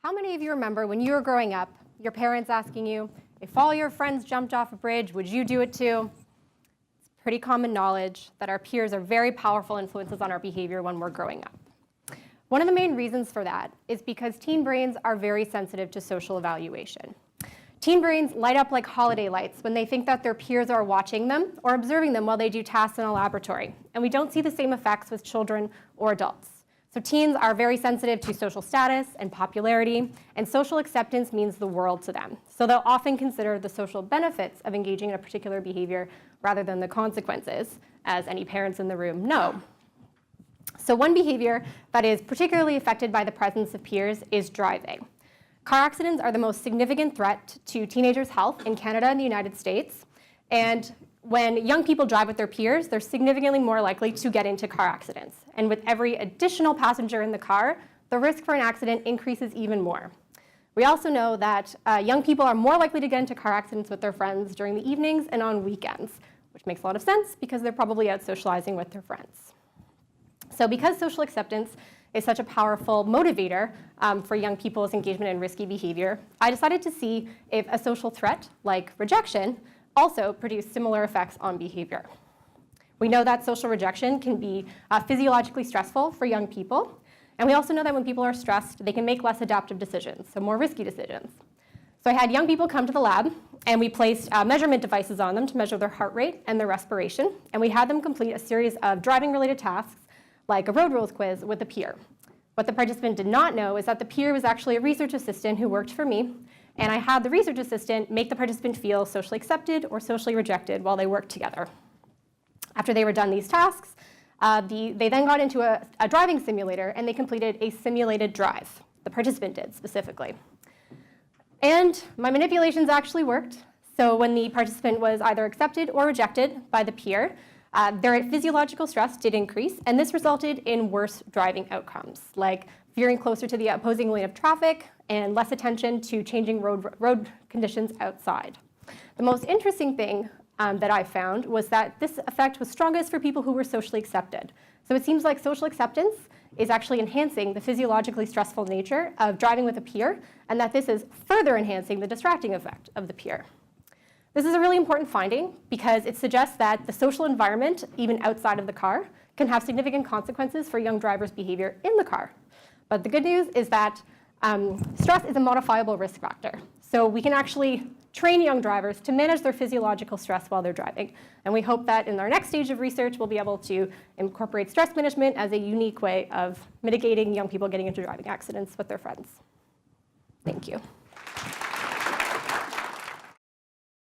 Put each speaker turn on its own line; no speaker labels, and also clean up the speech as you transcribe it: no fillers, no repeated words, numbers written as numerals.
How many of you remember when you were growing up, your parents asking you, if all your friends jumped off a bridge, would you do it too? It's pretty common knowledge that our peers are very powerful influences on our behavior when we're growing up. One of the main reasons for that is because teen brains are very sensitive to social evaluation. Teen brains light up like holiday lights when they think that their peers are watching them or observing them while they do tasks in a laboratory. And we don't see the same effects with children or adults. So teens are very sensitive to social status and popularity, and social acceptance means the world to them. So they'll often consider the social benefits of engaging in a particular behavior rather than the consequences, as any parents in the room know. So one behavior that is particularly affected by the presence of peers is driving. Car accidents are the most significant threat to teenagers' health in Canada and the United States. And when young people drive with their peers, they're significantly more likely to get into car accidents. And with every additional passenger in the car, the risk for an accident increases even more. We also know that young people are more likely to get into car accidents with their friends during the evenings and on weekends, which makes a lot of sense because they're probably out socializing with their friends. So because social acceptance is such a powerful motivator for young people's engagement in risky behavior, I decided to see if a social threat, like rejection, also produced similar effects on behavior. We know that social rejection can be physiologically stressful for young people, and we also know that when people are stressed, they can make less adaptive decisions, so more risky decisions. So I had young people come to the lab, and we placed measurement devices on them to measure their heart rate and their respiration, and we had them complete a series of driving-related tasks like a road rules quiz with a peer. What the participant did not know is that the peer was actually a research assistant who worked for me, and I had the research assistant make the participant feel socially accepted or socially rejected while they worked together. After they were done these tasks, they then got into a driving simulator, and they completed a simulated drive. The participant did, specifically. And my manipulations actually worked. So when the participant was either accepted or rejected by the peer, their physiological stress did increase, and this resulted in worse driving outcomes, like veering closer to the opposing lane of traffic and less attention to changing road conditions outside. The most interesting thing that I found was that this effect was strongest for people who were socially accepted. So it seems like social acceptance is actually enhancing the physiologically stressful nature of driving with a peer, and that this is further enhancing the distracting effect of the peer. This is a really important finding because it suggests that the social environment, even outside of the car, can have significant consequences for young drivers' behavior in the car. But the good news is that stress is a modifiable risk factor. So we can actually train young drivers to manage their physiological stress while they're driving. And we hope that in our next stage of research, we'll be able to incorporate stress management as a unique way of mitigating young people getting into driving accidents with their friends. Thank you.